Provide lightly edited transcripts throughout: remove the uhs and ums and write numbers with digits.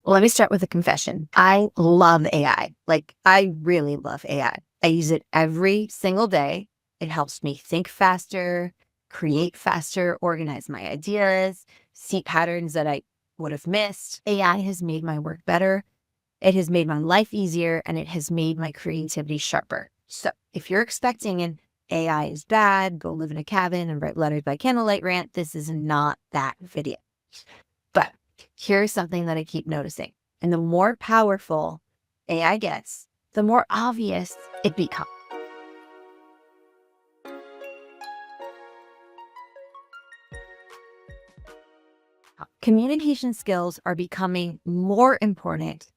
Let me start with a confession. I love AI. I really love AI. I use it every single day. It helps me think faster, create faster, organize my ideas, see patterns that I would have missed. AI has made my work better. It has made my life easier, and it has made my creativity sharper. So if you're expecting an AI is bad, go live in a cabin and write letters by candlelight rant, this is not that video. But here's something that I keep noticing. And the more powerful AI gets, the more obvious it becomes. Communication skills are becoming more important,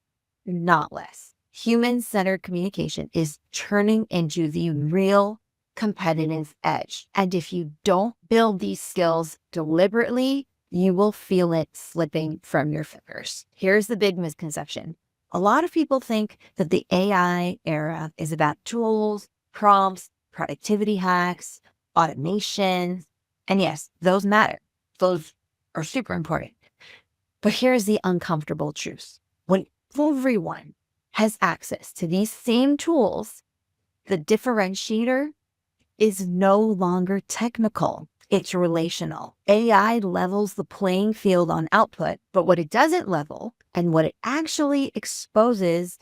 not less. Human-centered communication is turning into the real competitive edge. And if you don't build these skills deliberately, you will feel it slipping from your fingers. Here's the big misconception. A lot of people think that the AI era is about tools, prompts, productivity hacks, automation. And yes, those matter. Those are super important. But here's the uncomfortable truth. When everyone has access to these same tools, the differentiator is no longer technical. It's relational. AI levels the playing field on output, but what it doesn't level and what it actually exposes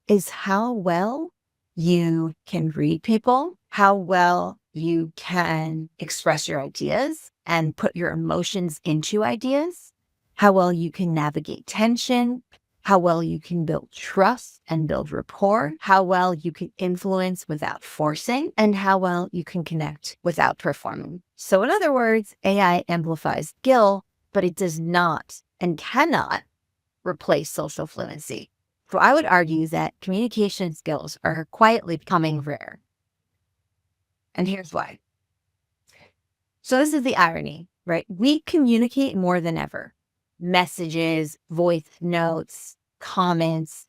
is how well you can read people, how well you can express your ideas and put your emotions into ideas, how well you can navigate tension, how well you can build trust and build rapport, how well you can influence without forcing, and how well you can connect without performing. So in other words, AI amplifies skill, but it does not and cannot replace social fluency. So I would argue that communication skills are quietly becoming rare. And here's why. So this is the irony, right? We communicate more than ever. Messages, voice notes, comments,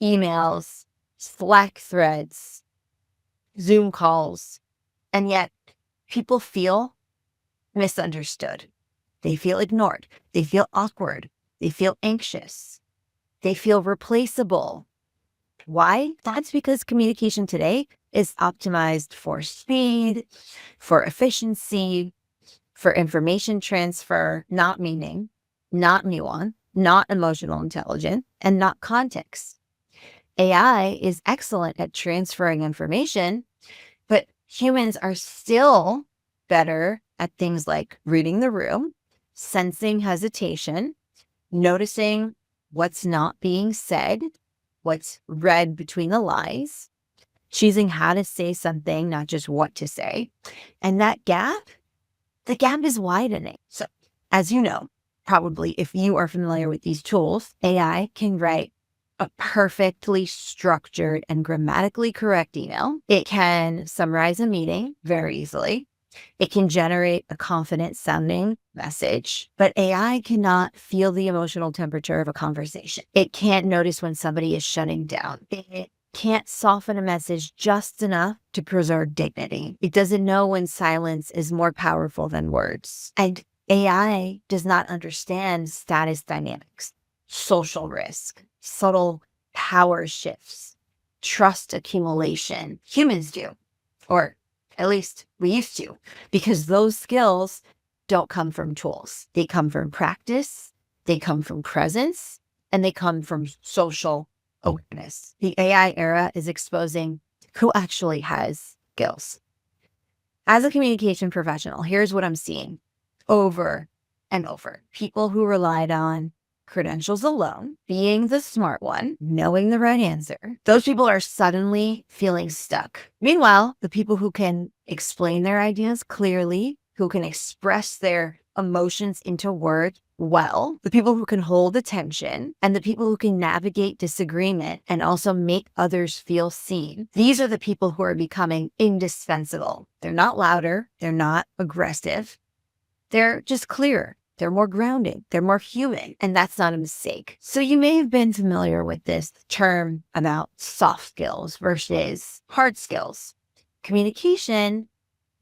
emails, Slack threads, Zoom calls, and yet people feel misunderstood. They feel ignored. They feel awkward. They feel anxious. They feel replaceable. Why? That's because communication today is optimized for speed, for efficiency, for information transfer, not meaning, not nuance, not emotional intelligence, and not context. AI is excellent at transferring information, but humans are still better at things like reading the room, sensing hesitation, noticing what's not being said, what's read between the lines, choosing how to say something, not just what to say. And that gap, the gap is widening. So as you know, probably if you are familiar with these tools, AI can write a perfectly structured and grammatically correct email. It can summarize a meeting very easily. It can generate a confident sounding message, but AI cannot feel the emotional temperature of a conversation. It can't notice when somebody is shutting down. It can't soften a message just enough to preserve dignity. It doesn't know when silence is more powerful than words. And AI does not understand status dynamics, social risk, subtle power shifts, trust accumulation. Humans do, or at least we used to, because those skills don't come from tools. They come from practice, they come from presence, and they come from social awareness. The AI era is exposing who actually has skills. As a communication professional, here's what I'm seeing over and over. People who relied on credentials alone, being the smart one, knowing the right answer, those people are suddenly feeling stuck. Meanwhile, the people who can explain their ideas clearly, who can express their emotions into words well, the people who can hold attention, and the people who can navigate disagreement and also make others feel seen, these are the people who are becoming indispensable. They're not louder, they're not aggressive, they're just clearer. They're more grounded. They're more human. And that's not a mistake. So you may have been familiar with this term about soft skills versus hard skills. Communication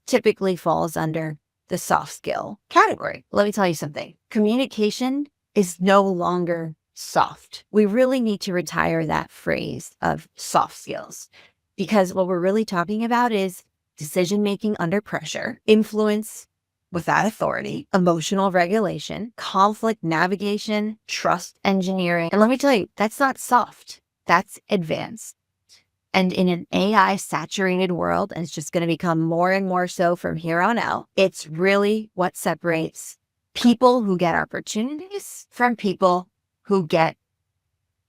typically falls under the soft skill category. Let me tell you something. Communication is no longer soft. We really need to retire that phrase of soft skills, because what we're really talking about is decision-making under pressure, influence without authority, emotional regulation, conflict navigation, trust engineering. And let me tell you, that's not soft, that's advanced. And in an AI saturated world, and it's just going to become more and more so from here on out, it's really what separates people who get opportunities from people who get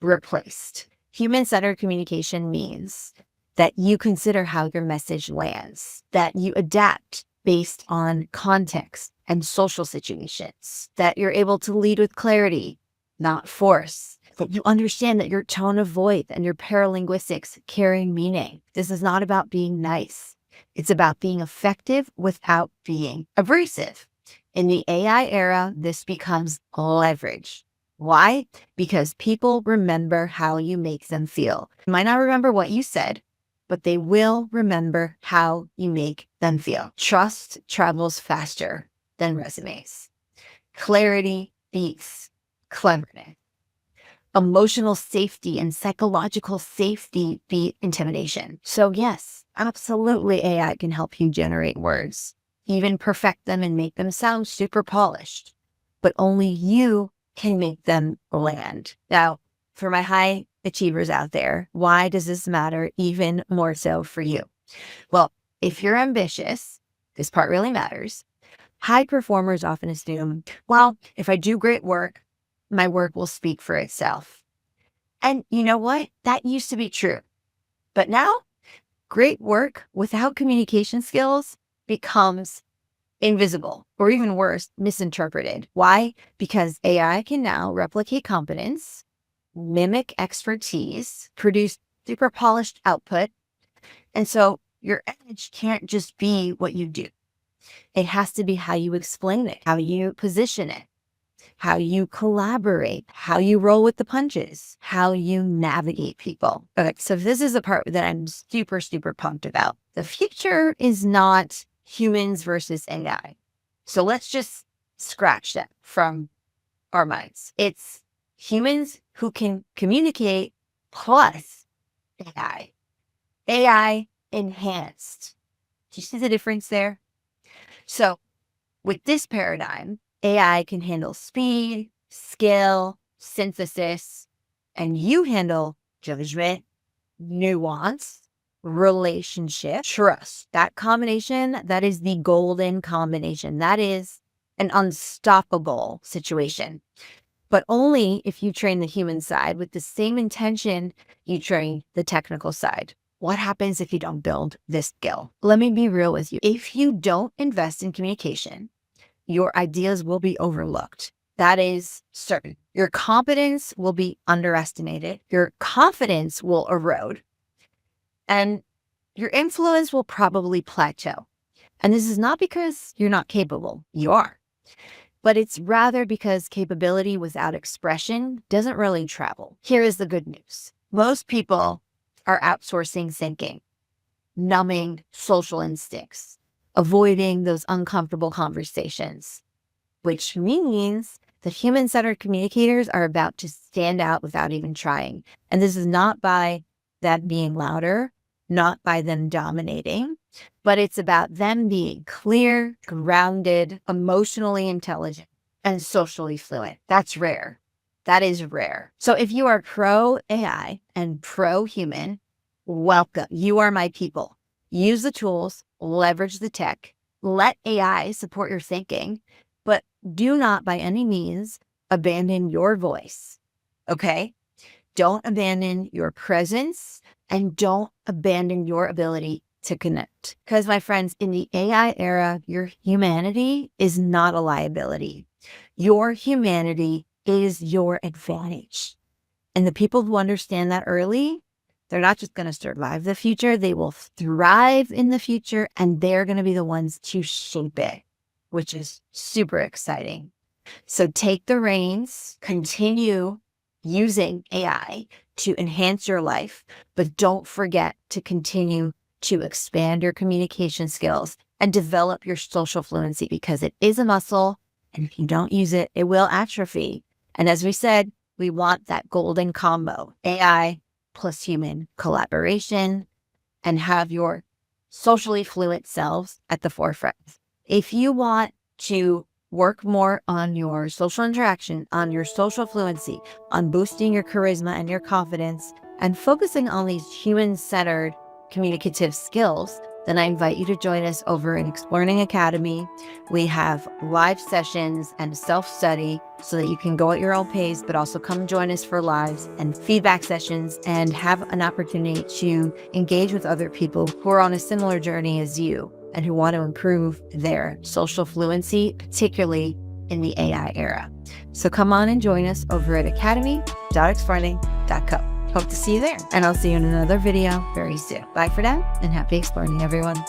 replaced. Human-centered communication means that you consider how your message lands, that you adapt based on context and social situations, that you're able to lead with clarity, not force, that you understand that your tone of voice and your paralinguistics carry meaning. This is not about being nice. It's about being effective without being abrasive. In the AI era, this becomes leverage. Why? Because people remember how you make them feel. You might not remember what you said, but they will remember how you make them feel. Trust travels faster than resumes. Clarity beats cleverness. Emotional safety and psychological safety beat intimidation. So yes, absolutely AI can help you generate words, even perfect them and make them sound super polished, but only you can make them land. Now, for my high achievers out there, why does this matter even more so for you? Well, if you're ambitious, this part really matters. High performers often assume, well, if I do great work, my work will speak for itself. And you know what? That used to be true. But now, great work without communication skills becomes invisible, or even worse, misinterpreted. Why? Because AI can now replicate competence, mimic expertise, produce super polished output. And so your edge can't just be what you do. It has to be how you explain it, how you position it, how you collaborate, how you roll with the punches, how you navigate people. Okay, so this is the part that I'm super, super pumped about. The future is not humans versus AI. So let's just scratch that from our minds. It's humans who can communicate plus AI. AI enhanced. Do you see the difference there? So with this paradigm, AI can handle speed, skill, synthesis, and you handle judgment, nuance, relationship, trust. That combination, that is the golden combination. That is an unstoppable situation. But only if you train the human side with the same intention you train the technical side. What happens if you don't build this skill? Let me be real with you. If you don't invest in communication, your ideas will be overlooked. That is certain. Your competence will be underestimated. Your confidence will erode. And your influence will probably plateau. And this is not because you're not capable. You are. But it's rather because capability without expression doesn't really travel. Here is the good news. Most people are outsourcing thinking, numbing social instincts, avoiding those uncomfortable conversations, which means that human-centered communicators are about to stand out without even trying. And this is not by them being louder, not by them dominating, but it's about them being clear, grounded, emotionally intelligent, and socially fluent. That's rare. That is rare. So if you are pro AI and pro human, welcome. You are my people. Use the tools, leverage the tech, let AI support your thinking, but do not by any means abandon your voice. Okay? Don't abandon your presence and don't abandon your ability to connect. Because my friends, in the AI era, your humanity is not a liability. Your humanity is your advantage. And the people who understand that early, they're not just going to survive the future, they will thrive in the future, and they're going to be the ones to shape it, which is super exciting. So take the reins, continue using AI to enhance your life, but don't forget to continue to expand your communication skills and develop your social fluency, because it is a muscle, and if you don't use it, it will atrophy. And as we said, We want that golden combo, AI plus human collaboration, and have your socially fluent selves at the forefront. If you want to work more on your social interaction, on your social fluency, on boosting your charisma and your confidence, and focusing on these human-centered communicative skills, then I invite you to join us over in Exploring Academy. We have live sessions and self-study so that you can go at your own pace, but also come join us for lives and feedback sessions and have an opportunity to engage with other people who are on a similar journey as you and who want to improve their social fluency, particularly in the AI era. So come on and join us over at academy.exploring.co. Hope to see you there, and I'll see you in another video very soon. Bye for now, and happy exploring, everyone.